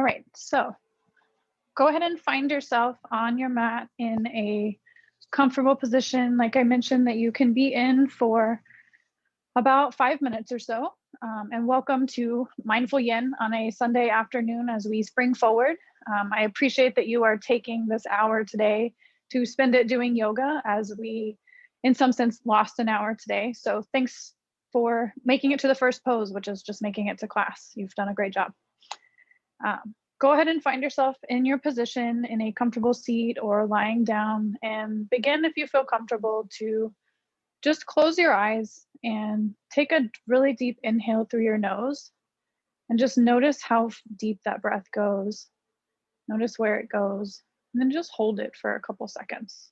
right, so go ahead and find yourself on your mat in a comfortable position. Like I mentioned, that you can be in for about 5 minutes or so. And welcome to Mindful Yin on a Sunday afternoon as we spring forward. I appreciate that you are taking this hour today to spend it doing yoga, as we, in some sense, lost an hour today. So thanks for making it to the first pose, which is just making it to class. You've done a great job. Go ahead and find yourself in your position in a comfortable seat or lying down, and begin, if you feel comfortable, to just close your eyes and take a really deep inhale through your nose, and just notice how deep that breath goes. Notice where it goes, and then just hold it for a couple seconds.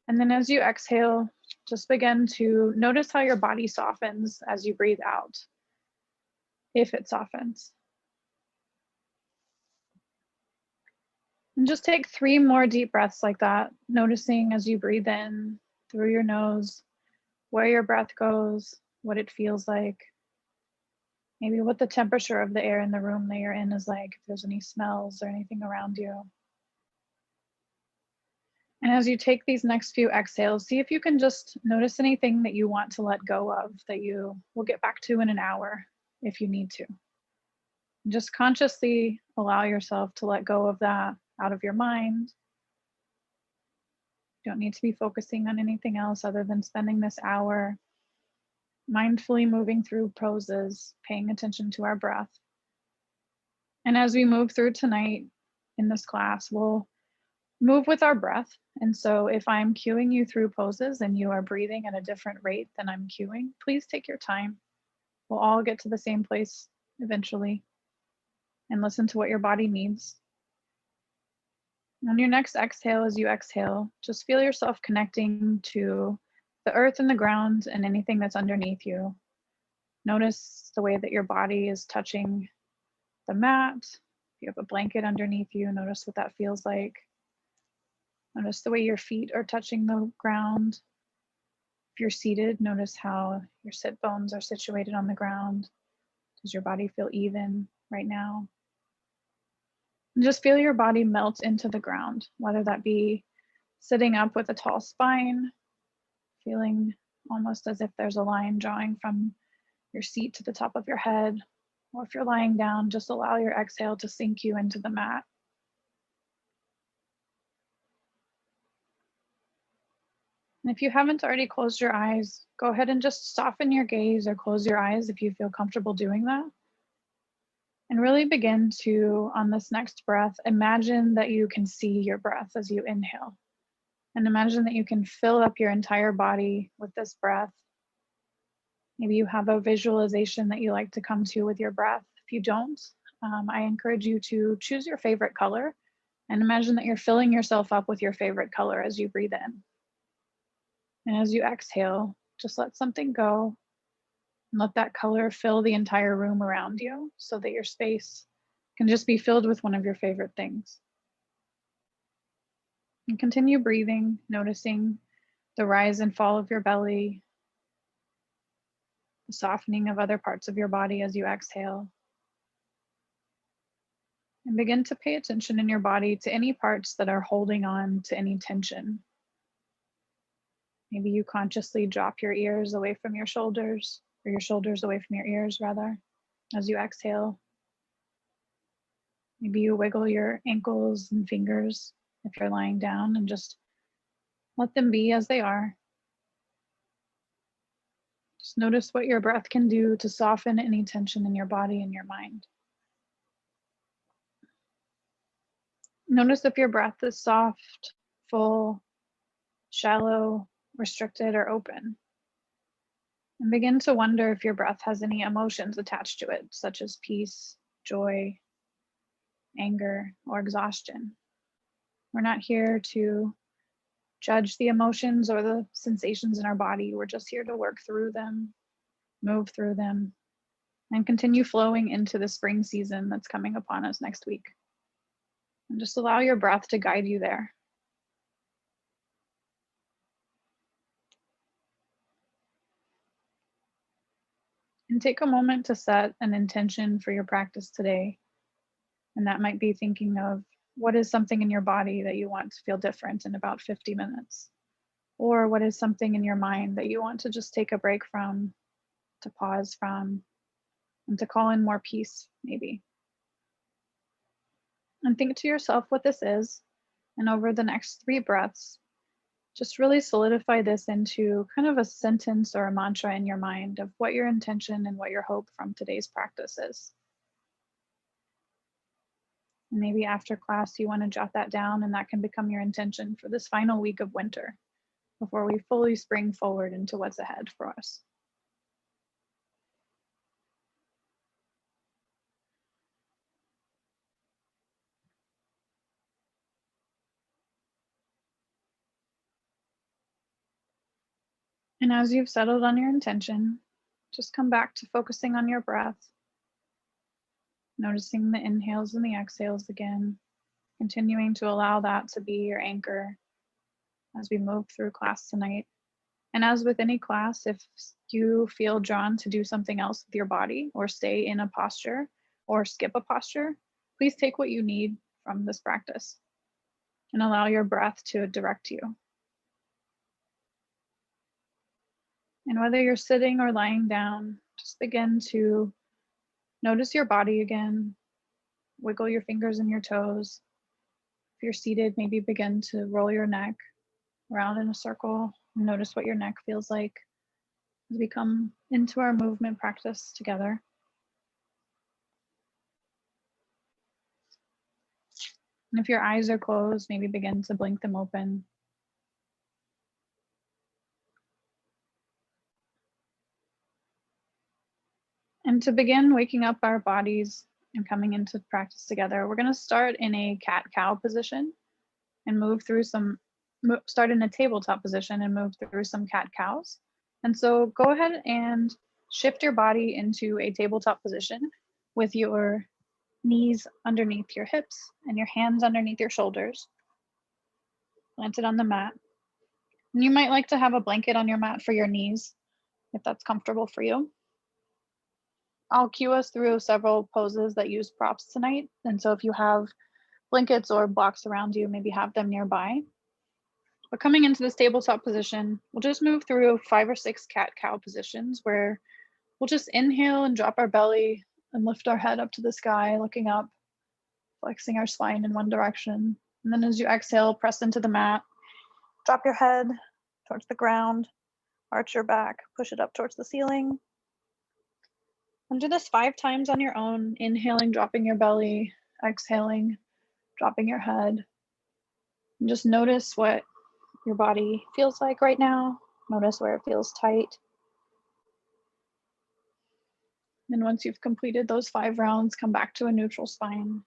And then as you exhale, just begin to notice how your body softens as you breathe out, if it softens. And just take 3 more deep breaths like that, noticing as you breathe in through your nose, where your breath goes, what it feels like, maybe what the temperature of the air in the room that you're in is like, if there's any smells or anything around you. And as you take these next few exhales, see if you can just notice anything that you want to let go of, that you will get back to in an hour if you need to. Just consciously allow yourself to let go of that out of your mind. You don't need to be focusing on anything else other than spending this hour mindfully moving through poses, paying attention to our breath. And as we move through tonight in this class, we'll move with our breath. And so if I'm cueing you through poses and you are breathing at a different rate than I'm cueing, please take your time. We'll all get to the same place eventually, and listen to what your body needs. On your next exhale, as you exhale, just feel yourself connecting to the earth and the ground and anything that's underneath you. Notice the way that your body is touching the mat. If you have a blanket underneath you, notice what that feels like. Notice the way your feet are touching the ground. If you're seated, notice how your sit bones are situated on the ground. Does your body feel even right now? And just feel your body melt into the ground, whether that be sitting up with a tall spine, feeling almost as if there's a line drawing from your seat to the top of your head, or if you're lying down, just allow your exhale to sink you into the mat. And if you haven't already closed your eyes, go ahead and just soften your gaze or close your eyes if you feel comfortable doing that. And really begin to, on this next breath, imagine that you can see your breath as you inhale. And imagine that you can fill up your entire body with this breath. Maybe you have a visualization that you like to come to with your breath. If you don't, I encourage you to choose your favorite color and imagine that you're filling yourself up with your favorite color as you breathe in. And as you exhale, just let something go and let that color fill the entire room around you so that your space can just be filled with one of your favorite things. And continue breathing, noticing the rise and fall of your belly, the softening of other parts of your body as you exhale. And begin to pay attention in your body to any parts that are holding on to any tension. Maybe you consciously drop your ears away from your shoulders, or your shoulders away from your ears, rather, as you exhale. Maybe you wiggle your ankles and fingers if you're lying down and just let them be as they are. Just notice what your breath can do to soften any tension in your body and your mind. Notice if your breath is soft, full, shallow, restricted, or open. And begin to wonder if your breath has any emotions attached to it, such as peace, joy, anger, or exhaustion. We're not here to judge the emotions or the sensations in our body. We're just here to work through them, move through them, and continue flowing into the spring season that's coming upon us next week. And just allow your breath to guide you there. And take a moment to set an intention for your practice today. And that might be thinking of what is something in your body that you want to feel different in about 50 minutes? Or what is something in your mind that you want to just take a break from, to pause from, and to call in more peace, maybe. And think to yourself what this is. And over the next 3 breaths, just really solidify this into kind of a sentence or a mantra in your mind of what your intention and what your hope from today's practice is. And maybe after class, you want to jot that down, and that can become your intention for this final week of winter before we fully spring forward into what's ahead for us. And as you've settled on your intention, just come back to focusing on your breath, noticing the inhales and the exhales again, continuing to allow that to be your anchor as we move through class tonight. And as with any class, if you feel drawn to do something else with your body or stay in a posture or skip a posture, please take what you need from this practice and allow your breath to direct you. And whether you're sitting or lying down, just begin to notice your body again. Wiggle your fingers and your toes. If you're seated, maybe begin to roll your neck around in a circle and notice what your neck feels like as we come into our movement practice together. And if your eyes are closed, maybe begin to blink them open. And to begin waking up our bodies and coming into practice together, we're going to start in a cat-cow position and start in a tabletop position and move through some cat-cows. And so go ahead and shift your body into a tabletop position with your knees underneath your hips and your hands underneath your shoulders, planted on the mat. And you might like to have a blanket on your mat for your knees, if that's comfortable for you. I'll cue us through several poses that use props tonight. And so if you have blankets or blocks around you, maybe have them nearby. But coming into this tabletop position, we'll just move through 5 or 6 cat-cow positions where we'll just inhale and drop our belly and lift our head up to the sky, looking up, flexing our spine in one direction. And then as you exhale, press into the mat, drop your head towards the ground, arch your back, push it up towards the ceiling. And do this 5 times on your own, inhaling, dropping your belly, exhaling, dropping your head. And just notice what your body feels like right now. Notice where it feels tight. And once you've completed those 5 rounds, come back to a neutral spine.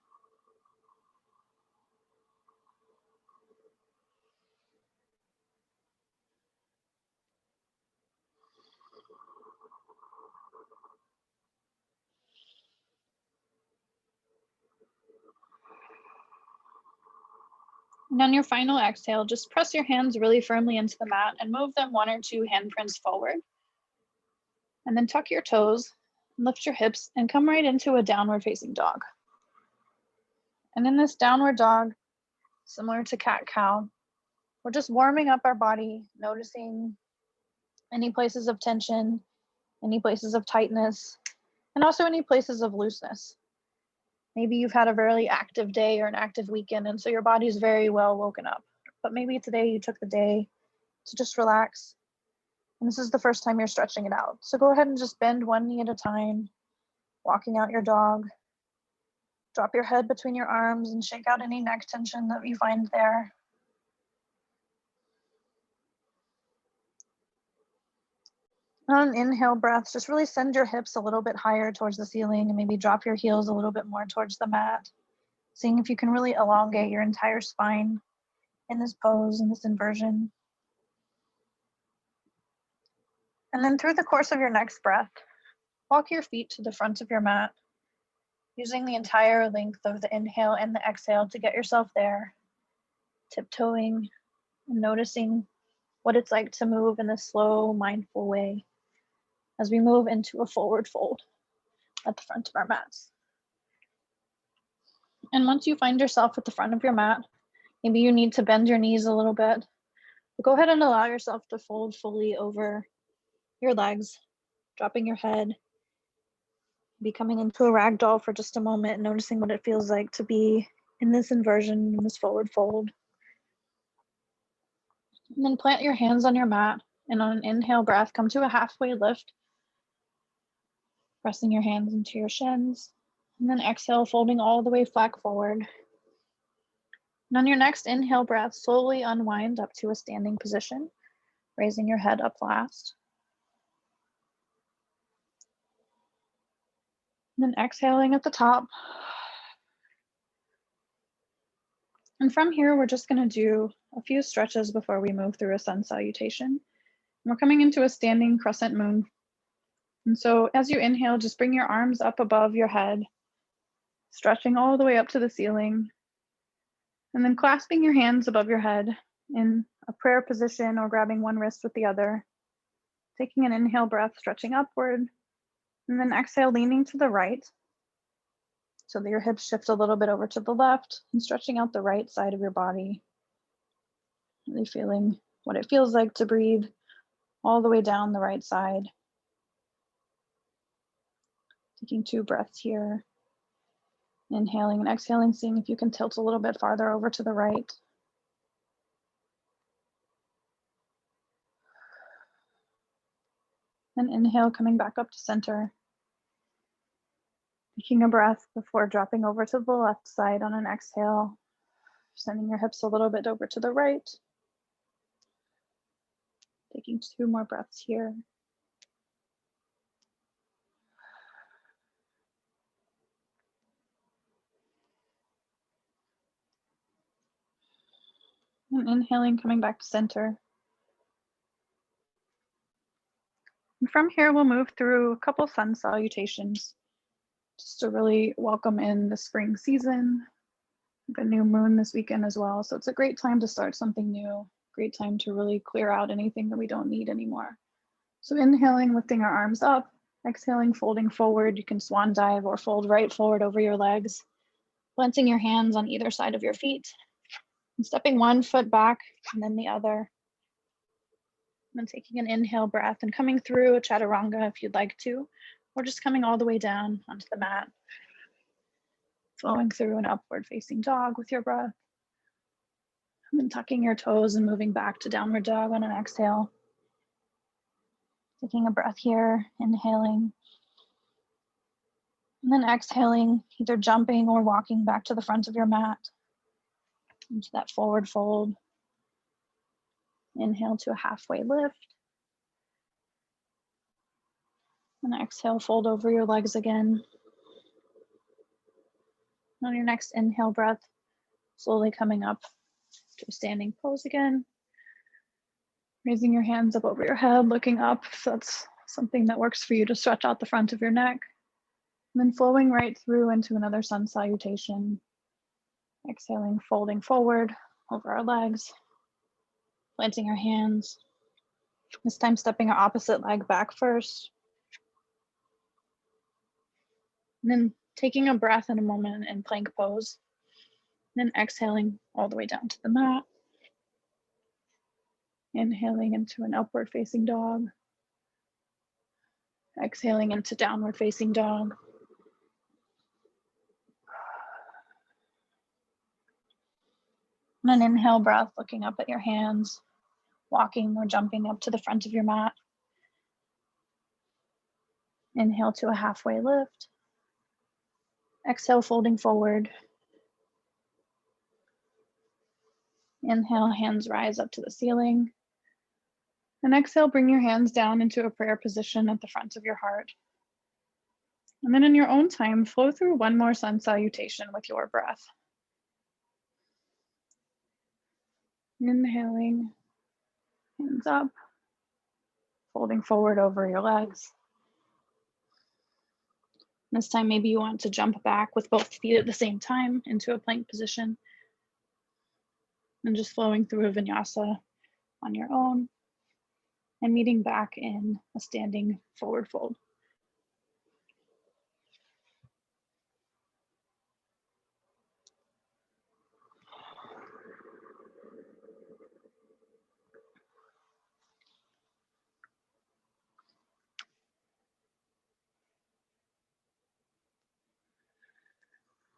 And on your final exhale, just press your hands really firmly into the mat and move them 1 or 2 handprints forward. And then tuck your toes, lift your hips, and come right into a downward facing dog. And in this downward dog, similar to cat-cow, we're just warming up our body, noticing any places of tension, any places of tightness, and also any places of looseness. Maybe you've had a very active day or an active weekend, and so your body's very well woken up. But maybe today you took the day to just relax. And this is the first time you're stretching it out. So go ahead and just bend one knee at a time, walking out your dog. Drop your head between your arms and shake out any neck tension that you find there. On inhale breaths, just really send your hips a little bit higher towards the ceiling and maybe drop your heels a little bit more towards the mat. Seeing if you can really elongate your entire spine in this pose, in this inversion. And then through the course of your next breath, walk your feet to the front of your mat, using the entire length of the inhale and the exhale to get yourself there, tiptoeing and noticing what it's like to move in a slow, mindful way. as we move into a forward fold at the front of our mats. And once you find yourself at the front of your mat, maybe you need to bend your knees a little bit, but go ahead and allow yourself to fold fully over your legs, dropping your head, be coming into a ragdoll for just a moment, noticing what it feels like to be in this inversion, in this forward fold. And then plant your hands on your mat, and on an inhale breath, come to a halfway lift, pressing your hands into your shins, and then exhale, folding all the way flat forward. And on your next inhale breath, slowly unwind up to a standing position, raising your head up last. And then exhaling at the top. And from here, we're just going to do a few stretches before we move through a sun salutation. And we're coming into a standing crescent moon. And so as you inhale, just bring your arms up above your head, stretching all the way up to the ceiling. And then clasping your hands above your head in a prayer position or grabbing one wrist with the other. Taking an inhale breath, stretching upward. And then exhale, leaning to the right, so that your hips shift a little bit over to the left and stretching out the right side of your body. Really feeling what it feels like to breathe all the way down the right side. Taking 2 breaths here. Inhaling and exhaling, seeing if you can tilt a little bit farther over to the right. And inhale, coming back up to center. Taking a breath before dropping over to the left side on an exhale, sending your hips a little bit over to the right. Taking 2 more breaths here. And inhaling, coming back to center. And from here, we'll move through a couple sun salutations, just to really welcome in the spring season, the new moon this weekend as well. So it's a great time to start something new, great time to really clear out anything that we don't need anymore. So inhaling, lifting our arms up, exhaling, folding forward. You can swan dive or fold right forward over your legs, planting your hands on either side of your feet, and stepping one foot back and then the other. And then taking an inhale breath and coming through a chaturanga if you'd like to, or just coming all the way down onto the mat. Flowing through an upward facing dog with your breath. And then tucking your toes and moving back to downward dog on an exhale. Taking a breath here, inhaling. And then exhaling, either jumping or walking back to the front of your mat. Into that forward fold. Inhale to a halfway lift. And exhale, fold over your legs again. On your next inhale breath, slowly coming up to a standing pose again. Raising your hands up over your head, looking up if that's something that works for you to stretch out the front of your neck. And then flowing right through into another sun salutation. Exhaling, folding forward over our legs. Planting our hands. This time stepping our opposite leg back first. And then taking a breath in a moment in plank pose. And then exhaling all the way down to the mat. Inhaling into an upward facing dog. Exhaling into downward facing dog. And an inhale breath, looking up at your hands, walking or jumping up to the front of your mat. Inhale to a halfway lift. Exhale, folding forward. Inhale, hands rise up to the ceiling. And exhale, bring your hands down into a prayer position at the front of your heart. And then in your own time, flow through one more sun salutation with your breath. Inhaling, hands up, folding forward over your legs. This time, maybe you want to jump back with both feet at the same time into a plank position. And just flowing through a vinyasa on your own. and meeting back in a standing forward fold.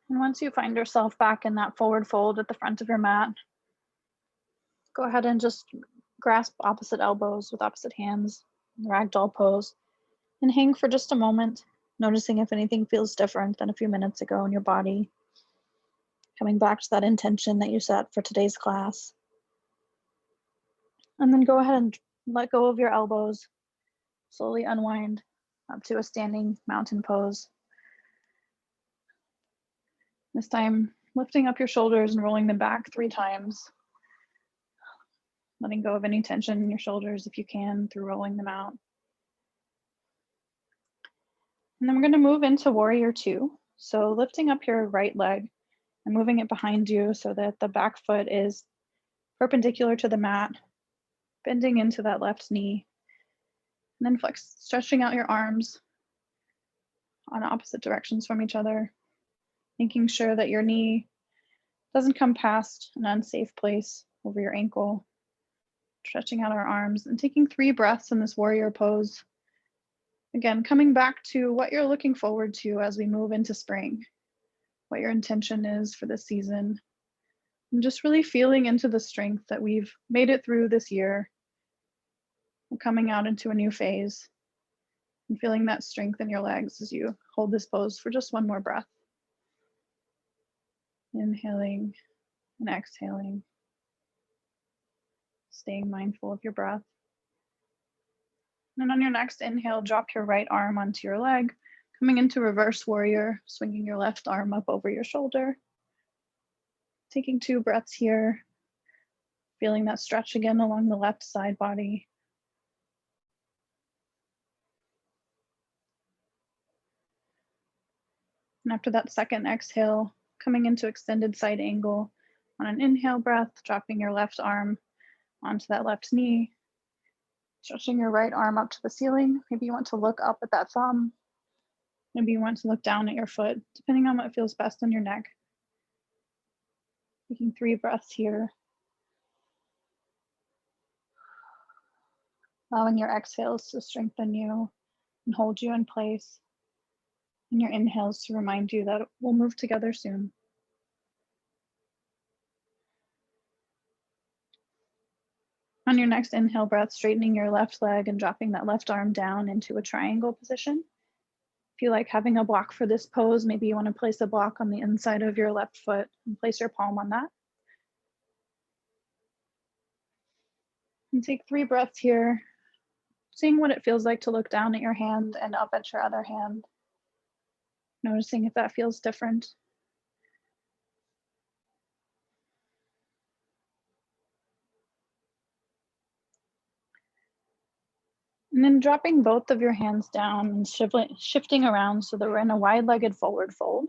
And once you find yourself back in that forward fold at the front of your mat, go ahead and just grasp opposite elbows with opposite hands, ragdoll pose, and hang for just a moment, noticing if anything feels different than a few minutes ago in your body. Coming back to that intention that you set for today's class. And then go ahead and let go of your elbows, slowly unwind up to a standing mountain pose. This time, lifting up your shoulders and rolling them back 3 times. Letting go of any tension in your shoulders if you can through rolling them out. And then we're going to move into Warrior 2. So lifting up your right leg and moving it behind you so that the back foot is perpendicular to the mat, bending into that left knee. And then stretching out your arms on opposite directions from each other, making sure that your knee doesn't come past an unsafe place over your ankle. Stretching out our arms and taking 3 breaths in this warrior pose. Again, coming back to what you're looking forward to as we move into spring, what your intention is for this season, and just really feeling into the strength that we've made it through this year. We're coming out into a new phase and feeling that strength in your legs as you hold this pose for just one more breath. Inhaling and exhaling, staying mindful of your breath. And on your next inhale, drop your right arm onto your leg, coming into reverse warrior, swinging your left arm up over your shoulder. Taking 2 breaths here, feeling that stretch again along the left side body. And after that second exhale, coming into extended side angle on an inhale breath, dropping your left arm onto that left knee, stretching your right arm up to the ceiling. Maybe you want to look up at that thumb. Maybe you want to look down at your foot, depending on what feels best on your neck. Taking 3 breaths here. Allowing your exhales to strengthen you and hold you in place. And your inhales to remind you that we'll move together soon. On your next inhale breath, straightening your left leg and dropping that left arm down into a triangle position. If you like having a block for this pose, maybe you want to place a block on the inside of your left foot and place your palm on that. And take 3 breaths here, seeing what it feels like to look down at your hand and up at your other hand. Noticing if that feels different. And then dropping both of your hands down and shifting around so that we're in a wide-legged forward fold,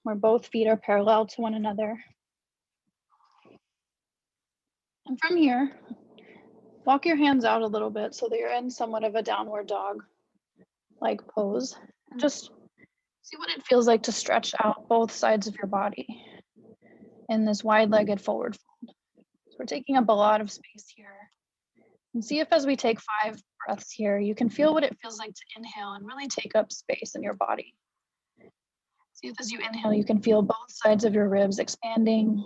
where both feet are parallel to one another. And from here, walk your hands out a little bit so that you're in somewhat of a downward dog-like pose. And just see what it feels like to stretch out both sides of your body in this wide-legged forward fold. So we're taking up a lot of space here. And see if as we take 5 breaths here, you can feel what it feels like to inhale and really take up space in your body. See if as you inhale, you can feel both sides of your ribs expanding.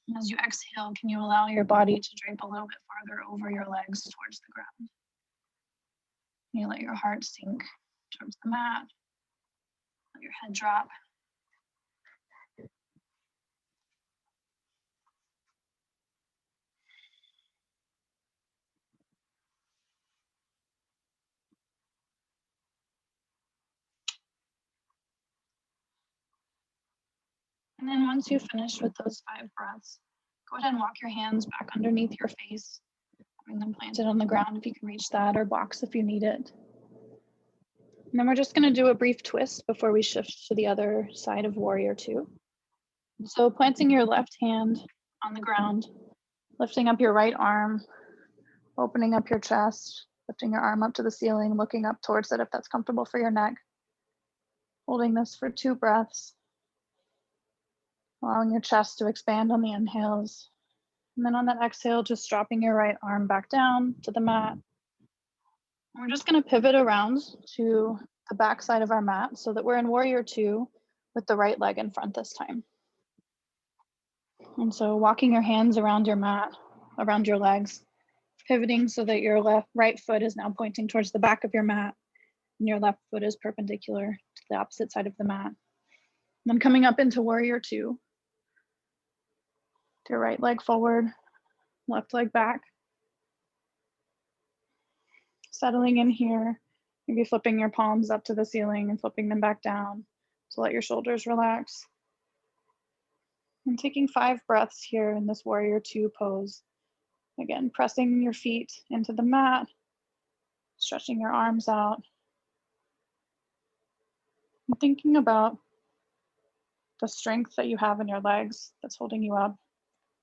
And as you exhale, can you allow your body to drape a little bit farther over your legs towards the ground? You let your heart sink towards the mat. Let your head drop. And then once you finish with those 5 breaths, go ahead and walk your hands back underneath your face. Bring them planted on the ground if you can reach that, or box if you need it. And then we're just going to do a brief twist before we shift to the other side of Warrior 2. So planting your left hand on the ground, lifting up your right arm, Opening up your chest, lifting your arm up to the ceiling, looking up towards it if that's comfortable for your neck. Holding this for 2 breaths. Allowing your chest to expand on the inhales. And then on that exhale, just dropping your right arm back down to the mat. And we're just going to pivot around to the back side of our mat so that we're in warrior 2 with the right leg in front this time. And so walking your hands around your mat, around your legs, pivoting so that your right foot is now pointing towards the back of your mat and your left foot is perpendicular to the opposite side of the mat. And then coming up into warrior 2. Your right leg forward, left leg back. Settling in here, maybe flipping your palms up to the ceiling and flipping them back down to let your shoulders relax. And taking 5 breaths here in this warrior 2 pose. Again, pressing your feet into the mat, stretching your arms out. And thinking about the strength that you have in your legs that's holding you up,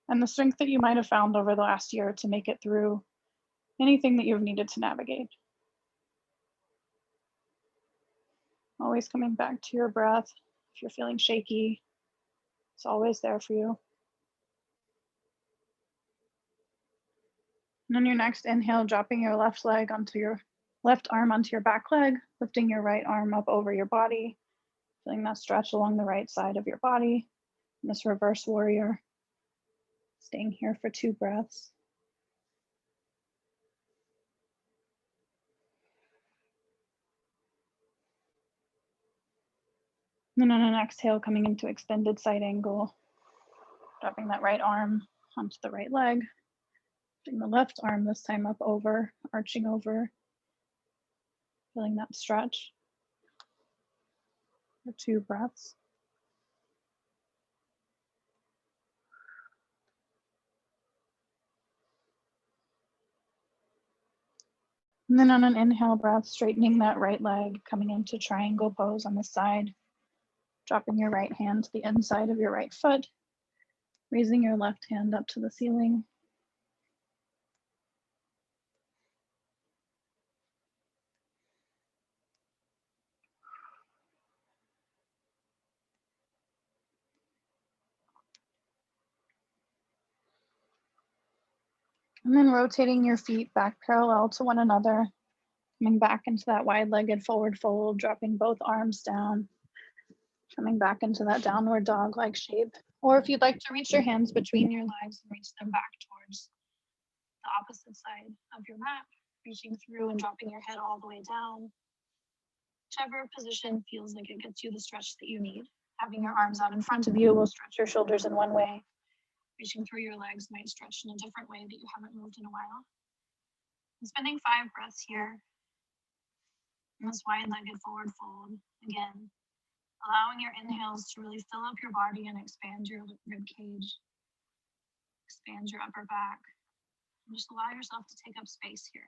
and the strength that you might have found over the last year to make it through anything that you've needed to navigate. Always coming back to your breath. If you're feeling shaky, it's always there for you. And on your next inhale, dropping your left leg onto your left arm onto your back leg, lifting your right arm up over your body, feeling that stretch along the right side of your body. In this reverse warrior, staying here for 2 breaths. And then on an exhale, coming into extended side angle, dropping that right arm onto the right leg, putting the left arm this time up over, arching over, feeling that stretch for 2 breaths. And then on an inhale breath, straightening that right leg, coming into triangle pose on the side, dropping your right hand to the inside of your right foot, raising your left hand up to the ceiling. And then rotating your feet back parallel to one another, coming back into that wide-legged forward fold, dropping both arms down, coming back into that downward dog-like shape. Or if you'd like to reach your hands between your legs and reach them back towards the opposite side of your mat, reaching through and dropping your head all the way down. Whichever position feels like it gets you the stretch that you need. Having your arms out in front of you will stretch your shoulders in one way. Reaching through your legs might stretch in a different way that you haven't moved in a while. And spending 5 breaths here in this wide-legged forward fold. Again, allowing your inhales to really fill up your body and expand your rib cage, expand your upper back, and just allow yourself to take up space here.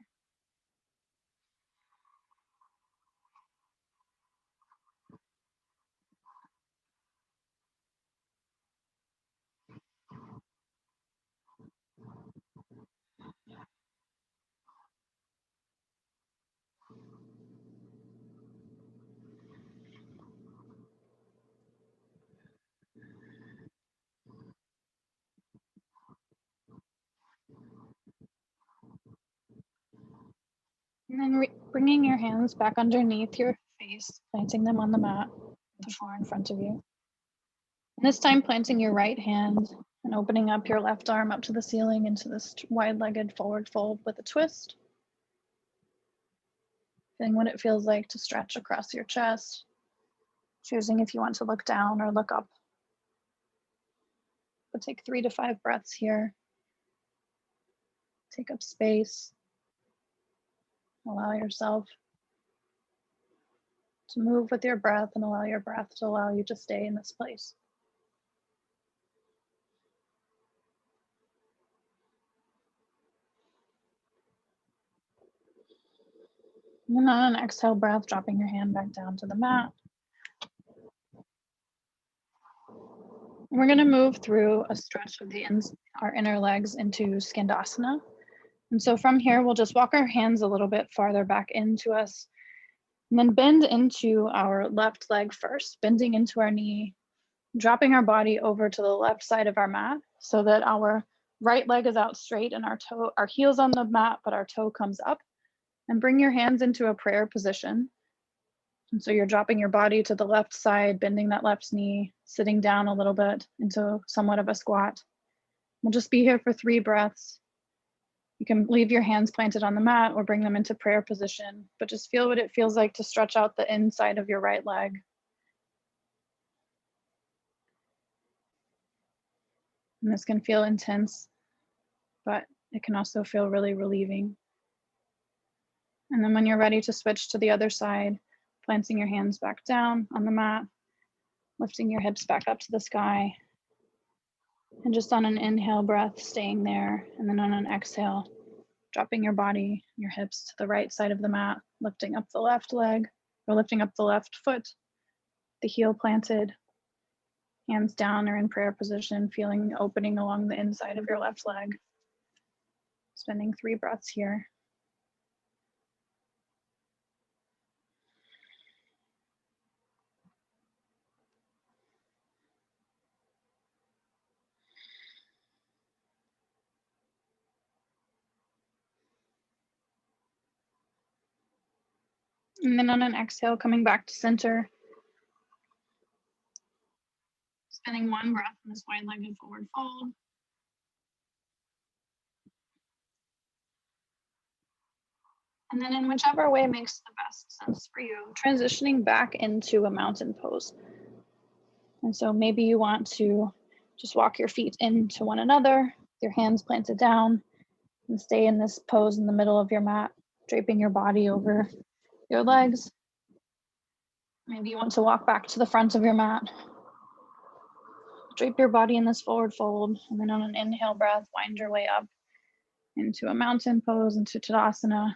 And then bringing your hands back underneath your face, planting them on the mat, the floor in front of you. And this time planting your right hand and opening up your left arm up to the ceiling into this wide-legged forward fold with a twist. Feeling what it feels like to stretch across your chest, choosing if you want to look down or look up. But take 3 to 5 breaths here. Take up space. Allow yourself to move with your breath and allow your breath to allow you to stay in this place. And then on an exhale breath, dropping your hand back down to the mat. We're going to move through a stretch of our inner legs into Skandasana. And so from here, we'll just walk our hands a little bit farther back into us, and then bend into our left leg first, bending into our knee, dropping our body over to the left side of our mat so that our right leg is out straight and our heel's on the mat, but our toe comes up. And bring your hands into a prayer position. And so you're dropping your body to the left side, bending that left knee, sitting down a little bit into somewhat of a squat. We'll just be here for 3 breaths. You can leave your hands planted on the mat or bring them into prayer position, but just feel what it feels like to stretch out the inside of your right leg. And this can feel intense, but it can also feel really relieving. And then when you're ready to switch to the other side, planting your hands back down on the mat, lifting your hips back up to the sky, and just on an inhale breath, staying there, and then on an exhale, dropping your body, your hips to the right side of the mat, lifting up the left leg, or lifting up the left foot, the heel planted, hands down or in prayer position, feeling the opening along the inside of your left leg. Spending 3 breaths here. And then on an exhale, coming back to center, spending 1 breath in this wide-legged forward fold. And then in whichever way makes the best sense for you, transitioning back into a mountain pose. And so maybe you want to just walk your feet into one another, your hands planted down, and stay in this pose in the middle of your mat, draping your body over your legs. Maybe you want to walk back to the front of your mat, drape your body in this forward fold, and then on an inhale breath, wind your way up into a mountain pose, into Tadasana.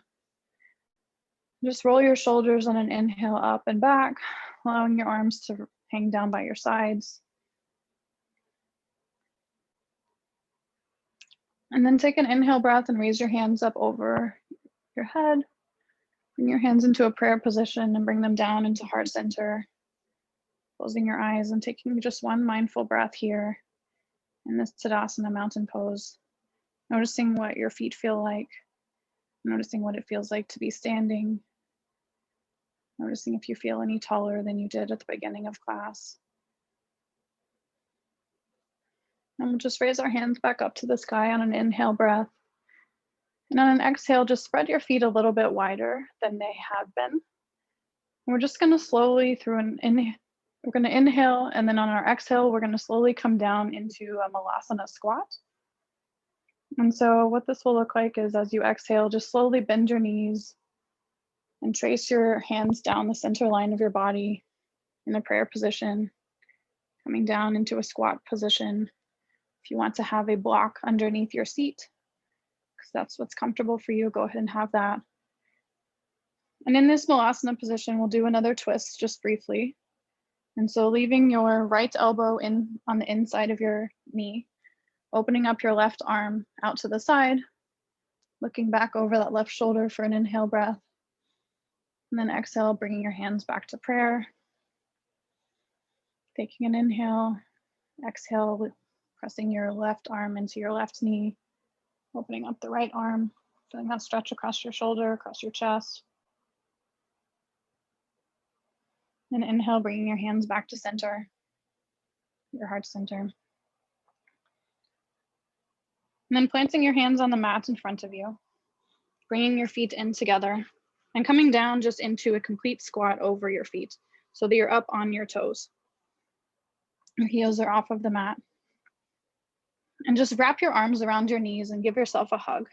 Just roll your shoulders on an inhale up and back, allowing your arms to hang down by your sides. And then take an inhale breath and raise your hands up over your head. Bring your hands into a prayer position and bring them down into heart center. Closing your eyes and taking just 1 mindful breath here in this Tadasana mountain pose. Noticing what your feet feel like. Noticing what it feels like to be standing. Noticing if you feel any taller than you did at the beginning of class. And we'll just raise our hands back up to the sky on an inhale breath. And on an exhale, just spread your feet a little bit wider than they have been. And we're just going to slowly we're going to inhale, and then on our exhale, we're going to slowly come down into a Malasana squat. And so what this will look like is as you exhale, just slowly bend your knees and trace your hands down the center line of your body in a prayer position, coming down into a squat position. If you want to have a block underneath your seat, because that's what's comfortable for you, go ahead and have that. And in this Malasana position, we'll do another twist just briefly. And so leaving your right elbow in on the inside of your knee, opening up your left arm out to the side, looking back over that left shoulder for an inhale breath. And then exhale, bringing your hands back to prayer. Taking an inhale, exhale, pressing your left arm into your left knee, opening up the right arm, feeling that stretch across your shoulder, across your chest. And inhale, bringing your hands back to center, your heart center. And then planting your hands on the mat in front of you, bringing your feet in together and coming down just into a complete squat over your feet so that you're up on your toes. Your heels are off of the mat. And just wrap your arms around your knees and give yourself a hug,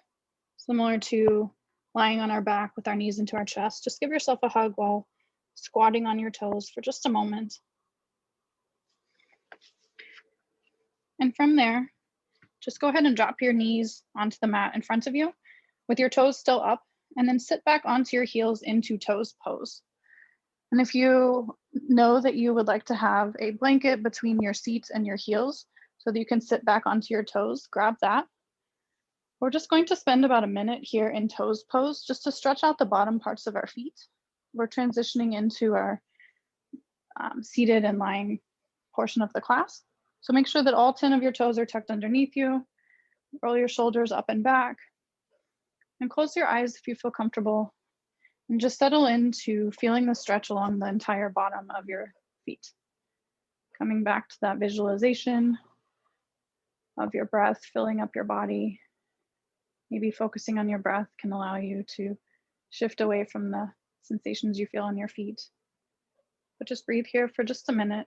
similar to lying on our back with our knees into our chest. Just give yourself a hug while squatting on your toes for just a moment. And from there, just go ahead and drop your knees onto the mat in front of you with your toes still up, and then sit back onto your heels into toes pose. And if you know that you would like to have a blanket between your seat and your heels so that you can sit back onto your toes, grab that. We're just going to spend about a minute here in toes pose just to stretch out the bottom parts of our feet. We're transitioning into our seated and lying portion of the class. So make sure that all 10 of your toes are tucked underneath you. Roll your shoulders up and back. And close your eyes if you feel comfortable. And just settle into feeling the stretch along the entire bottom of your feet. Coming back to that visualization of your breath filling up your body. Maybe focusing on your breath can allow you to shift away from the sensations you feel on your feet. But just breathe here for just a minute.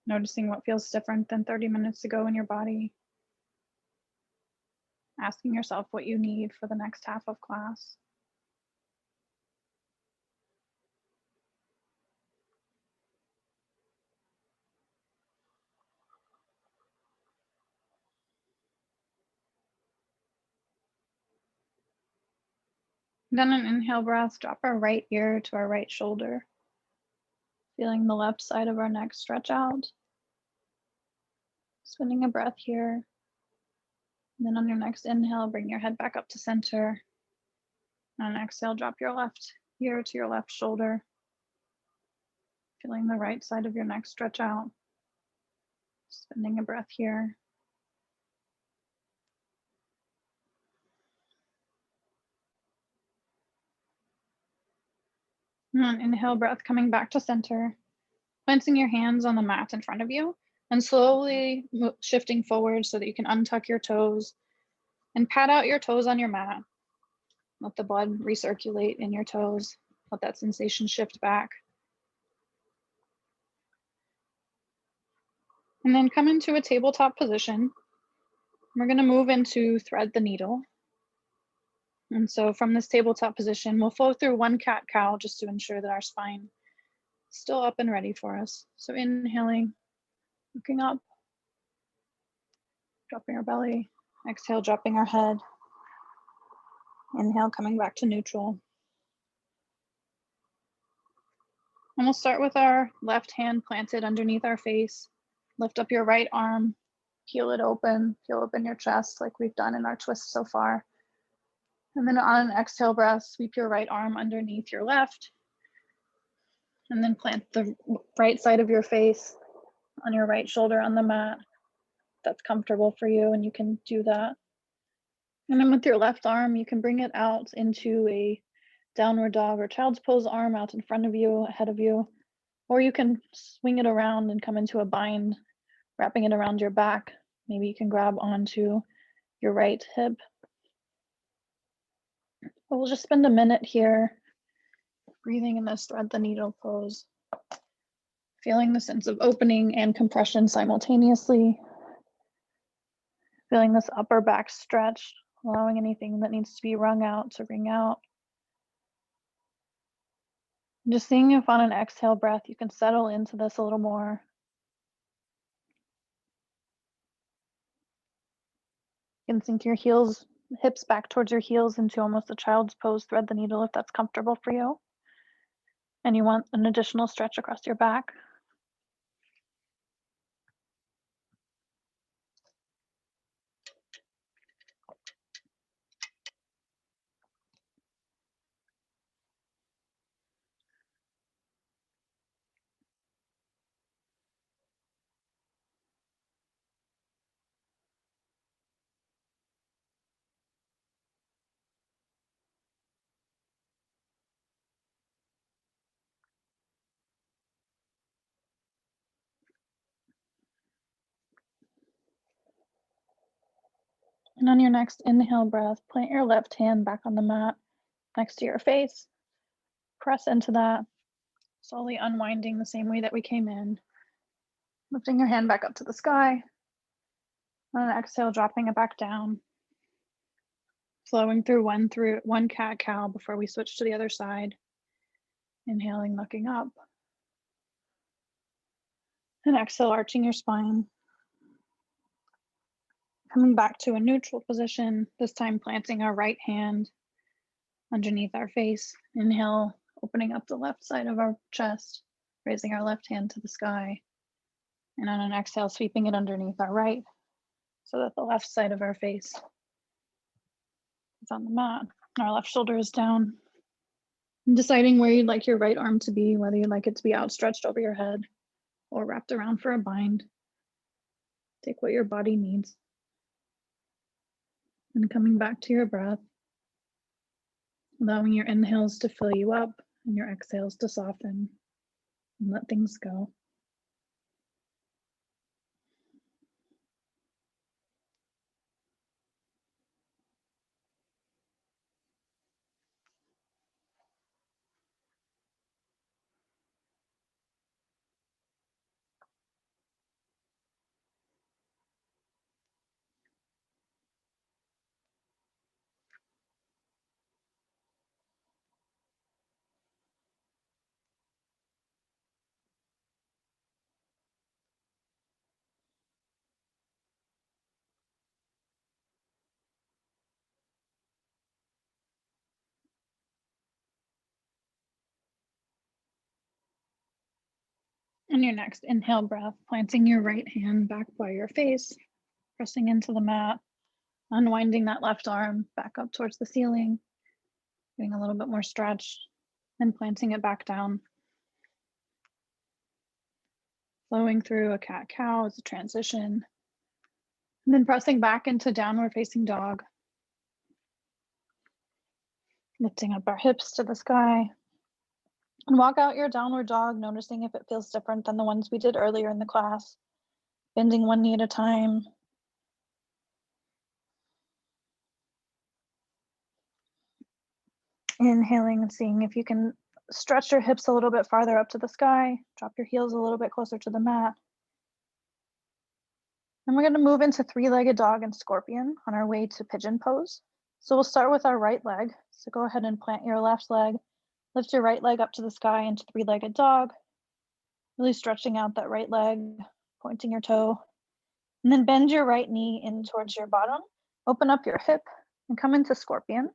Noticing what feels different than 30 minutes ago in your body. Asking yourself what you need for the next half of class. Then an inhale breath, drop our right ear to our right shoulder. Feeling the left side of our neck stretch out. Spinning a breath here. And then on your next inhale, bring your head back up to center. On an exhale, drop your left ear to your left shoulder. Feeling the right side of your neck stretch out. Spinning a breath here. And on inhale breath, coming back to center. Planting your hands on the mat in front of you and slowly shifting forward so that you can untuck your toes and pat out your toes on your mat. Let the blood recirculate in your toes. Let that sensation shift back. And then come into a tabletop position. We're going to move into thread the needle. And so from this tabletop position, we'll flow through one cat-cow just to ensure that our spine is still up and ready for us. So inhaling, looking up, dropping our belly. Exhale, dropping our head. Inhale, coming back to neutral. And we'll start with our left hand planted underneath our face. Lift up your right arm, peel open your chest like we've done in our twist so far. And then on an exhale breath, sweep your right arm underneath your left. And then plant the right side of your face on your right shoulder on the mat. That's comfortable for you and you can do that. And then with your left arm, you can bring it out into a downward dog or child's pose arm out in front of you, ahead of you, or you can swing it around and come into a bind, wrapping it around your back. Maybe you can grab onto your right hip. But we'll just spend a minute here breathing in this thread the needle pose, feeling the sense of opening and compression simultaneously, feeling this upper back stretch, allowing anything that needs to be wrung out to wring out. Just seeing if on an exhale breath, you can settle into this a little more. You can sink your hips back towards your heels into almost a child's pose, thread the needle if that's comfortable for you. And you want an additional stretch across your back. And on your next inhale breath, plant your left hand back on the mat next to your face. Press into that, slowly unwinding the same way that we came in. Lifting your hand back up to the sky. On an exhale, dropping it back down. Flowing through one cat-cow before we switch to the other side. Inhaling, looking up. And exhale, arching your spine. Coming back to a neutral position, this time planting our right hand underneath our face. Inhale, opening up the left side of our chest, raising our left hand to the sky, and on an exhale, sweeping it underneath our right so that the left side of our face is on the mat. Our left shoulder is down. And deciding where you'd like your right arm to be, whether you'd like it to be outstretched over your head or wrapped around for a bind. Take what your body needs. And coming back to your breath, allowing your inhales to fill you up and your exhales to soften and let things go. And your next inhale breath, planting your right hand back by your face, pressing into the mat, unwinding that left arm back up towards the ceiling, getting a little bit more stretch, and planting it back down. Flowing through a cat-cow as a transition, and then pressing back into downward facing dog. Lifting up our hips to the sky. And walk out your downward dog, noticing if it feels different than the ones we did earlier in the class. Bending one knee at a time. Inhaling and seeing if you can stretch your hips a little bit farther up to the sky. Drop your heels a little bit closer to the mat. And we're going to move into three-legged dog and scorpion on our way to pigeon pose. So we'll start with our right leg. So go ahead and plant your left leg. Lift your right leg up to the sky into three-legged dog. Really stretching out that right leg, pointing your toe. And then bend your right knee in towards your bottom. Open up your hip and come into scorpion.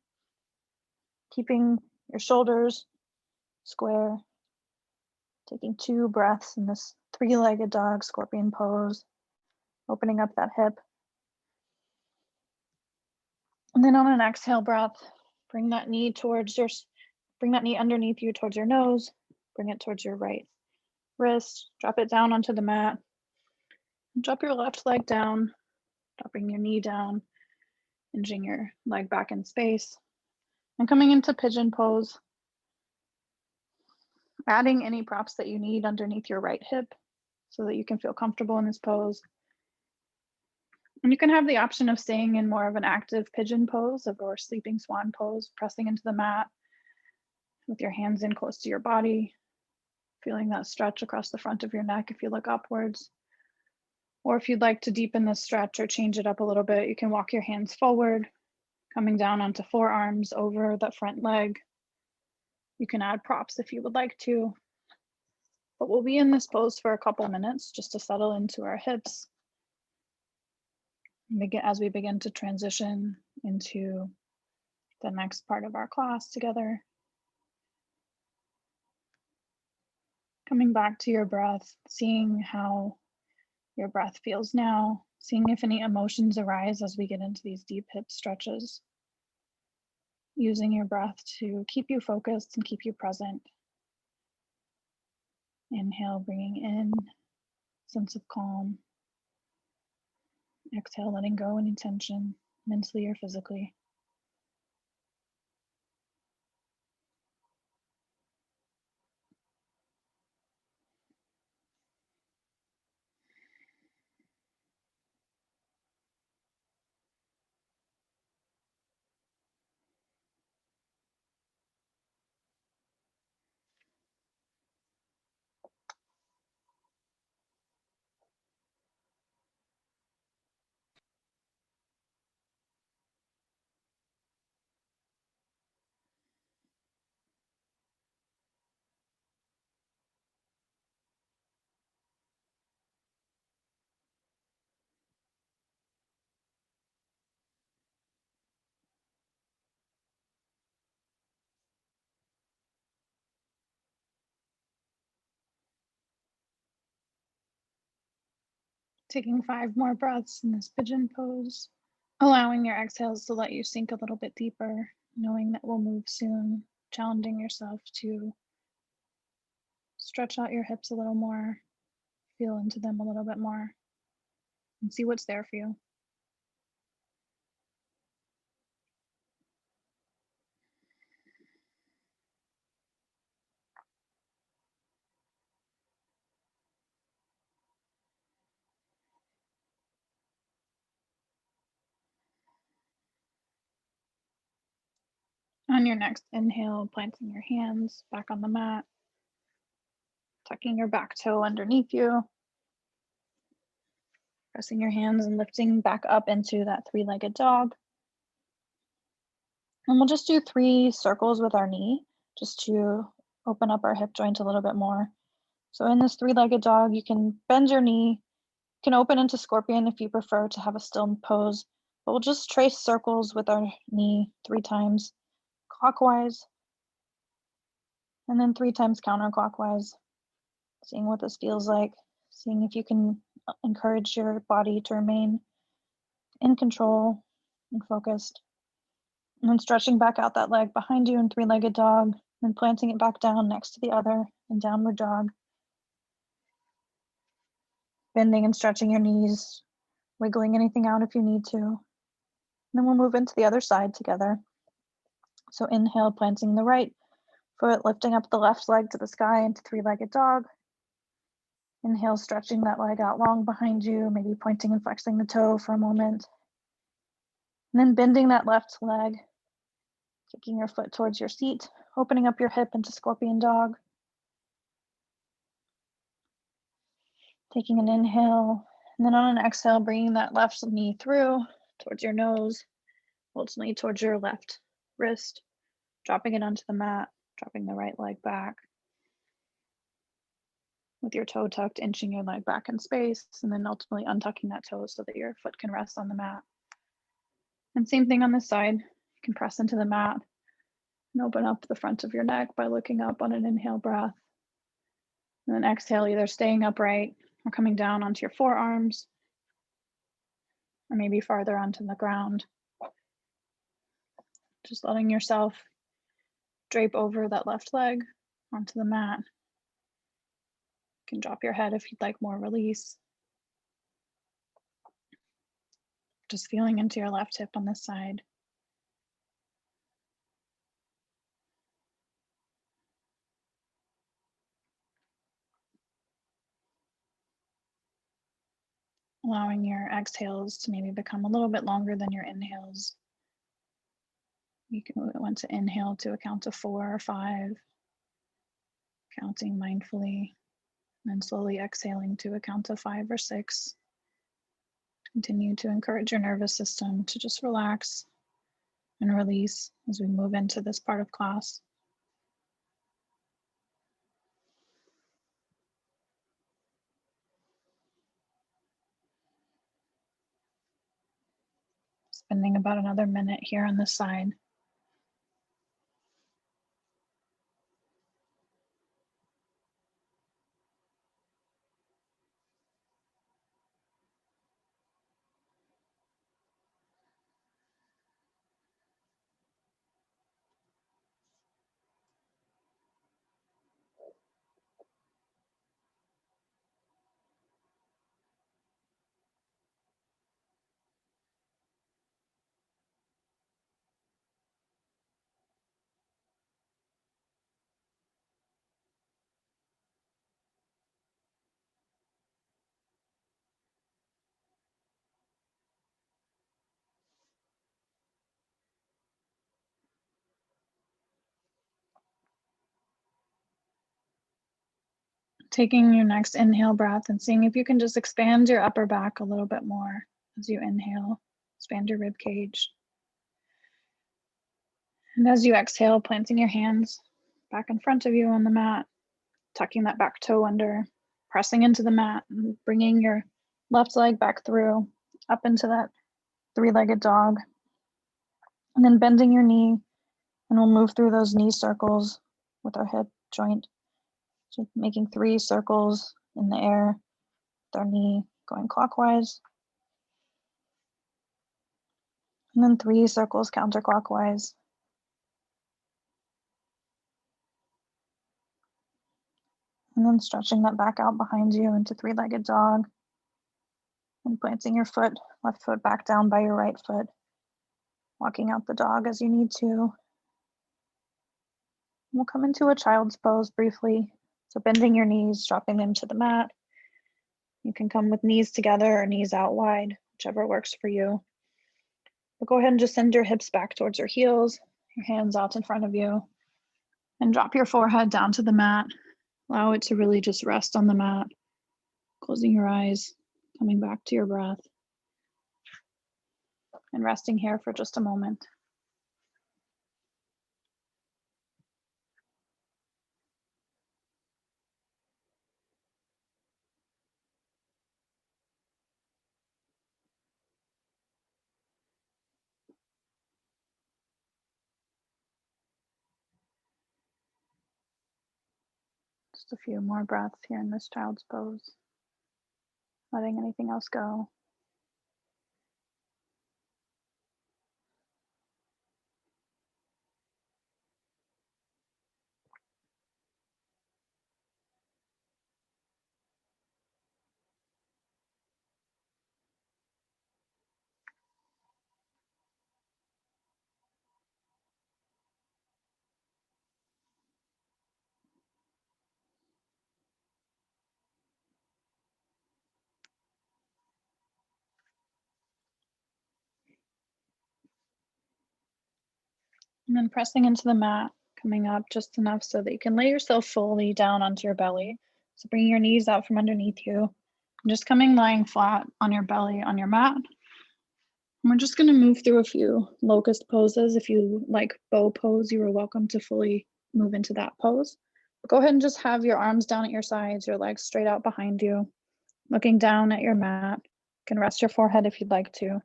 Keeping your shoulders square. Taking 2 breaths in this three-legged dog scorpion pose. Opening up that hip. And then on an exhale breath, bring that knee underneath you towards your nose. Bring it towards your right wrist. Drop it down onto the mat. Drop your left leg down, dropping your knee down, hinging your leg back in space. And coming into pigeon pose, adding any props that you need underneath your right hip so that you can feel comfortable in this pose. And you can have the option of staying in more of an active pigeon pose or sleeping swan pose, pressing into the mat with your hands in close to your body, feeling that stretch across the front of your neck if you look upwards. Or if you'd like to deepen the stretch or change it up a little bit, you can walk your hands forward, coming down onto forearms over the front leg. You can add props if you would like to, but we'll be in this pose for a couple minutes just to settle into our hips as we begin to transition into the next part of our class together. Coming back to your breath, seeing how your breath feels now, seeing if any emotions arise as we get into these deep hip stretches. Using your breath to keep you focused and keep you present. Inhale, bringing in sense of calm. Exhale, letting go any tension, mentally or physically. Taking 5 more breaths in this pigeon pose, allowing your exhales to let you sink a little bit deeper, knowing that we'll move soon, challenging yourself to stretch out your hips a little more, feel into them a little bit more, and see what's there for you. On your next inhale, planting your hands back on the mat, tucking your back toe underneath you, pressing your hands and lifting back up into that 3-legged dog. And we'll just do 3 circles with our knee, just to open up our hip joint a little bit more. So in this 3-legged dog, you can bend your knee, you can open into scorpion if you prefer to have a still pose, but we'll just trace circles with our knee 3 times clockwise, and then 3 times counterclockwise, seeing what this feels like, seeing if you can encourage your body to remain in control and focused. And then stretching back out that leg behind you in 3-legged dog, and planting it back down next to the other in downward dog. Bending and stretching your knees, wiggling anything out if you need to. And then we'll move into the other side together. So inhale, planting the right foot, lifting up the left leg to the sky into 3-legged dog. Inhale, stretching that leg out long behind you, maybe pointing and flexing the toe for a moment. And then bending that left leg, kicking your foot towards your seat, opening up your hip into scorpion dog. Taking an inhale, and then on an exhale, bringing that left knee through towards your nose, ultimately towards your left wrist, dropping it onto the mat, dropping the right leg back. With your toe tucked, inching your leg back in space, and then ultimately untucking that toe so that your foot can rest on the mat. And same thing on this side. You can press into the mat and open up the front of your neck by looking up on an inhale breath. And then exhale, either staying upright or coming down onto your forearms, or maybe farther onto the ground. Just letting yourself drape over that left leg onto the mat. You can drop your head if you'd like more release. Just feeling into your left hip on this side. Allowing your exhales to maybe become a little bit longer than your inhales. You can want to inhale to a count of 4 or 5, counting mindfully, and then slowly exhaling to a count of 5 or 6. Continue to encourage your nervous system to just relax and release as we move into this part of class. Spending about another minute here on this side. Taking your next inhale breath and seeing if you can just expand your upper back a little bit more as you inhale. Expand your rib cage. And as you exhale, planting your hands back in front of you on the mat, tucking that back toe under, pressing into the mat, and bringing your left leg back through, up into that 3-legged dog. And then bending your knee, and we'll move through those knee circles with our hip joint. So making 3 circles in the air with our knee, going clockwise. And then 3 circles counterclockwise. And then stretching that back out behind you into 3-legged dog. And planting your foot, left foot back down by your right foot. Walking out the dog as you need to. We'll come into a child's pose briefly. So bending your knees, dropping them to the mat. You can come with knees together or knees out wide, whichever works for you. But go ahead and just send your hips back towards your heels, your hands out in front of you, and drop your forehead down to the mat. Allow it to really just rest on the mat, closing your eyes, coming back to your breath, and resting here for just a moment. Just a few more breaths here in this child's pose, letting anything else go. And then pressing into the mat, coming up just enough so that you can lay yourself fully down onto your belly. So bringing your knees out from underneath you. And just lying flat on your belly on your mat. And we're just going to move through a few locust poses. If you like bow pose, you are welcome to fully move into that pose. But go ahead and just have your arms down at your sides, your legs straight out behind you, looking down at your mat. You can rest your forehead if you'd like to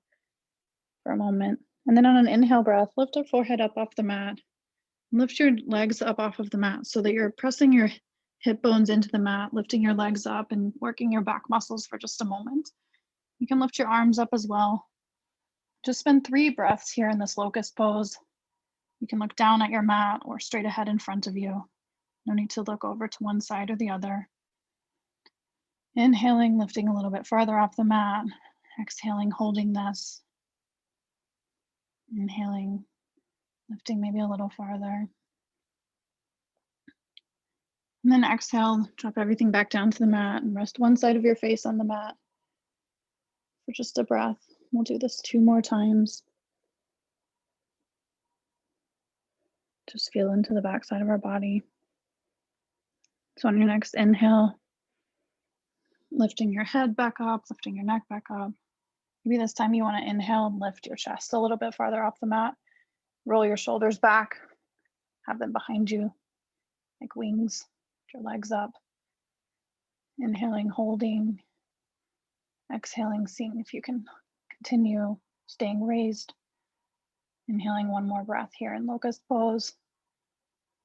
for a moment. And then on an inhale breath, lift your forehead up off the mat. Lift your legs up off of the mat so that you're pressing your hip bones into the mat, lifting your legs up and working your back muscles for just a moment. You can lift your arms up as well. Just spend 3 breaths here in this locust pose. You can look down at your mat or straight ahead in front of you. No need to look over to one side or the other. Inhaling, lifting a little bit farther off the mat. Exhaling, holding this. Inhaling, lifting maybe a little farther. And then exhale, drop everything back down to the mat and rest one side of your face on the mat for just a breath. We'll do this 2 more times. Just feel into the back side of our body. So on your next inhale, lifting your head back up, lifting your neck back up. Maybe this time you want to inhale and lift your chest a little bit farther off the mat. Roll your shoulders back, have them behind you like wings. Lift your legs up. Inhaling, holding. Exhaling, seeing if you can continue staying raised. Inhaling 1 more breath here in locust pose.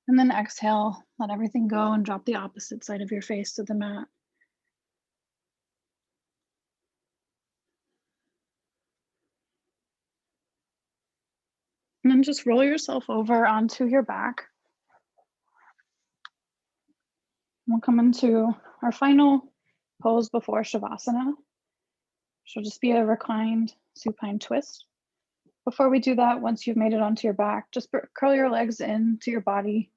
And then exhale, let everything go and drop the opposite side of your face to the mat. And then just roll yourself over onto your back. We'll come into our final pose before Shavasana. She'll just be a reclined supine twist. Before we do that, once you've made it onto your back, just curl your legs into your body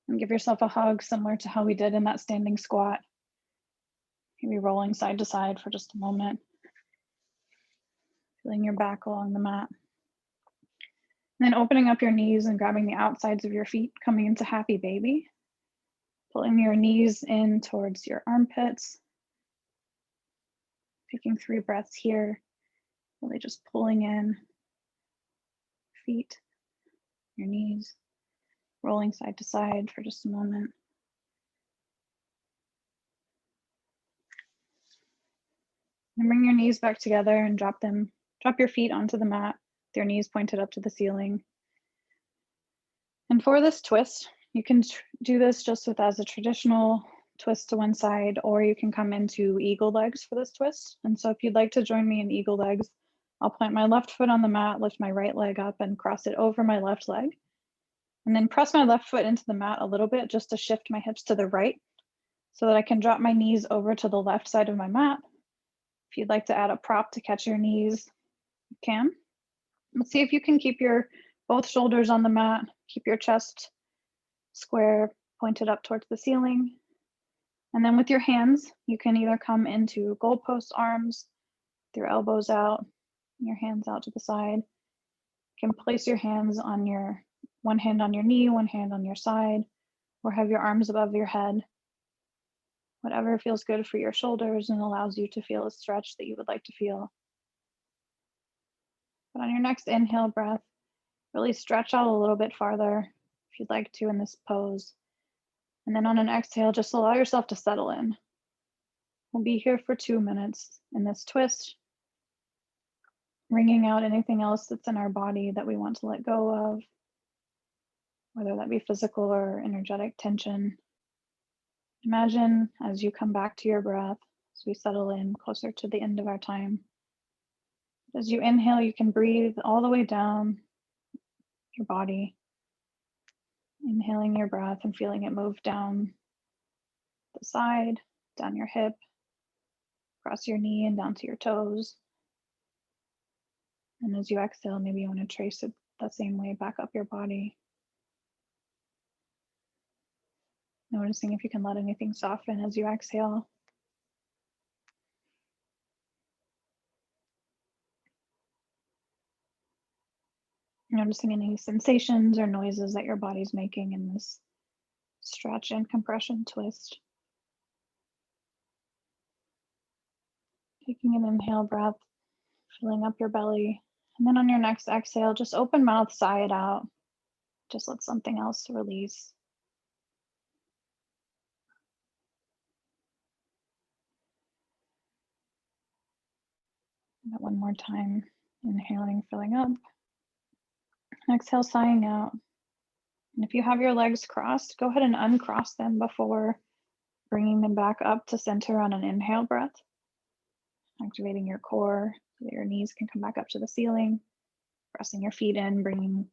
and give yourself a hug similar to how we did in that standing squat. Maybe rolling side to side for just a moment. Feeling your back along the mat. And then opening up your knees and grabbing the outsides of your feet, coming into happy baby. Pulling your knees in towards your armpits. Taking 3 breaths here. Really just pulling in feet, your knees, rolling side to side for just a moment. And bring your knees back together and drop your feet onto the mat with your knees pointed up to the ceiling. And for this twist, you can do this just as a traditional twist to one side, or you can come into eagle legs for this twist. And so if you'd like to join me in eagle legs, I'll plant my left foot on the mat, lift my right leg up and cross it over my left leg. And then press my left foot into the mat a little bit just to shift my hips to the right so that I can drop my knees over to the left side of my mat. If you'd like to add a prop to catch your knees, you can. Let's see if you can keep your both shoulders on the mat, keep your chest square, pointed up towards the ceiling. And then with your hands, you can either come into goalpost arms, with your elbows out, your hands out to the side. You can place your hands on your, one hand on your knee, one hand on your side, or have your arms above your head. Whatever feels good for your shoulders and allows you to feel a stretch that you would like to feel. But on your next inhale breath, really stretch out a little bit farther if you'd like to in this pose. And then on an exhale, just allow yourself to settle in. We'll be here for 2 minutes in this twist, wringing out anything else that's in our body that we want to let go of, whether that be physical or energetic tension. Imagine as you come back to your breath, as we settle in closer to the end of our time. As you inhale, you can breathe all the way down your body, inhaling your breath and feeling it move down the side, down your hip, across your knee and down to your toes. And as you exhale, maybe you want to trace it the same way back up your body. Noticing if you can let anything soften as you exhale. Noticing any sensations or noises that your body's making in this stretch and compression twist. Taking an inhale breath, filling up your belly. And then on your next exhale, just open mouth, sigh it out. Just let something else release. And one more time, inhaling, filling up. Exhale, sighing out. And if you have your legs crossed, go ahead and uncross them before bringing them back up to center on an inhale breath. Activating your core so that your knees can come back up to the ceiling. Pressing your feet in, bringing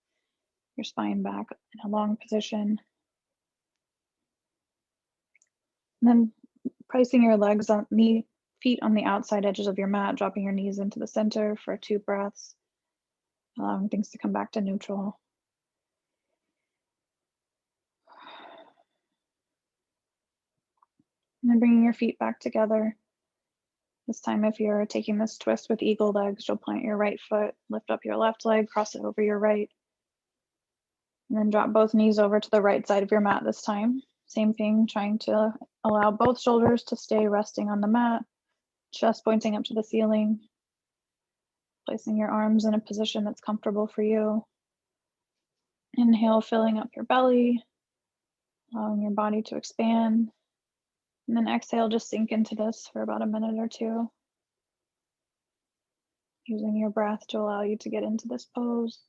your spine back in a long position. And then placing your legs on feet on the outside edges of your mat, dropping your knees into the center for 2 breaths, allowing things to come back to neutral. And then bringing your feet back together. This time, if you're taking this twist with eagle legs, you'll plant your right foot, lift up your left leg, cross it over your right, and then drop both knees over to the right side of your mat this time. Same thing, trying to allow both shoulders to stay resting on the mat, chest pointing up to the ceiling, placing your arms in a position that's comfortable for you. Inhale, filling up your belly, allowing your body to expand. And then exhale, just sink into this for about a minute or 2. Using your breath to allow you to get into this pose.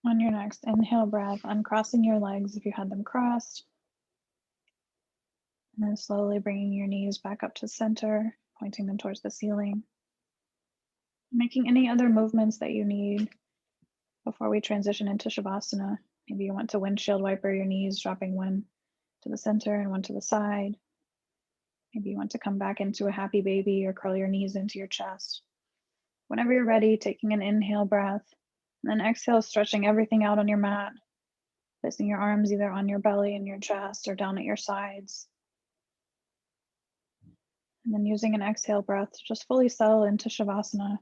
On your next inhale breath, uncrossing your legs if you had them crossed. And then slowly bringing your knees back up to center, pointing them towards the ceiling. Making any other movements that you need before we transition into Shavasana. Maybe you want to windshield wiper your knees, dropping one to the center and one to the side. Maybe you want to come back into a happy baby or curl your knees into your chest. Whenever you're ready, taking an inhale breath, and then exhale, stretching everything out on your mat. Placing your arms either on your belly and your chest or down at your sides. And then using an exhale breath to just fully settle into Shavasana.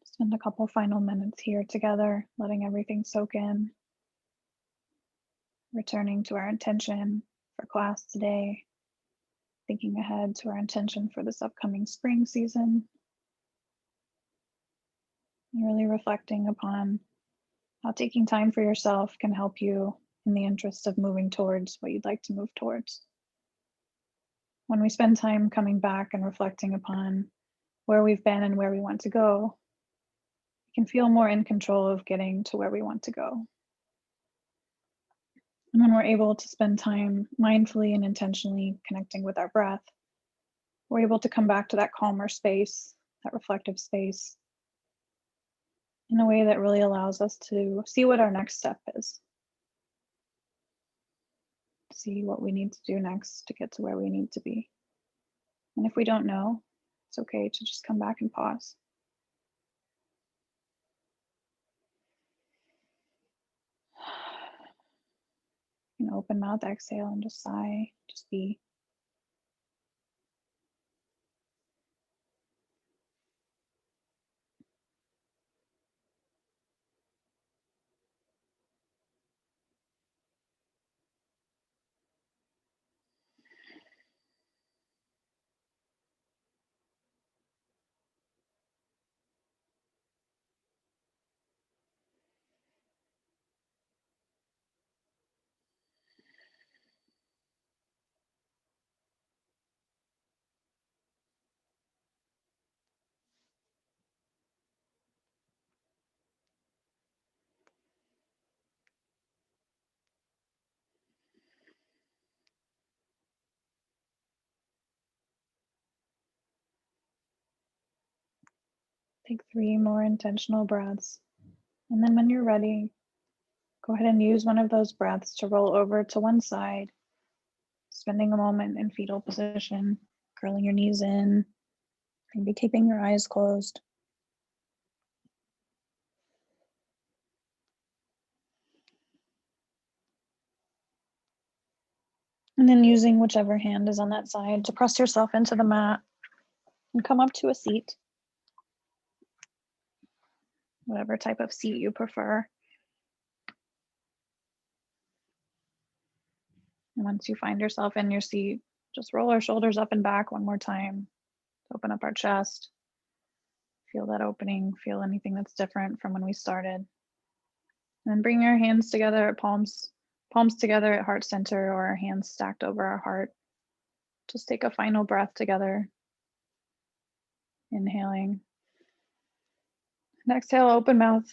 Spend a couple final minutes here together, letting everything soak in. Returning to our intention for class today. Thinking ahead to our intention for this upcoming spring season. And really reflecting upon how taking time for yourself can help you in the interest of moving towards what you'd like to move towards. When we spend time coming back and reflecting upon where we've been and where we want to go, we can feel more in control of getting to where we want to go. And when we're able to spend time mindfully and intentionally connecting with our breath, we're able to come back to that calmer space, that reflective space, in a way that really allows us to see what our next step is. See what we need to do next to get to where we need to be. And if we don't know, it's okay to just come back and pause. You know, open mouth, exhale, and just sigh, just be. Take 3 more intentional breaths. And then when you're ready, go ahead and use one of those breaths to roll over to one side, spending a moment in fetal position, curling your knees in, maybe keeping your eyes closed. And then using whichever hand is on that side to press yourself into the mat and come up to a seat, whatever type of seat you prefer. And once you find yourself in your seat, just roll our shoulders up and back one more time. Open up our chest. Feel that opening. Feel anything that's different from when we started. And then bring our hands together at palms together at heart center, or our hands stacked over our heart. Just take a final breath together. Inhaling. And exhale, open mouth.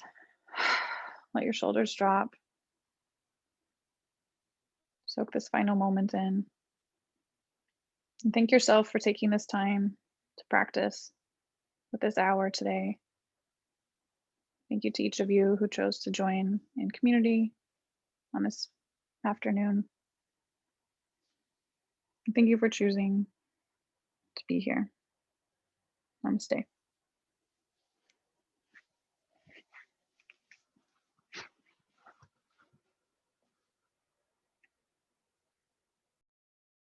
Let your shoulders drop. Soak this final moment in. And thank yourself for taking this time to practice with this hour today. Thank you to each of you who chose to join in community on this afternoon. And thank you for choosing to be here. Namaste.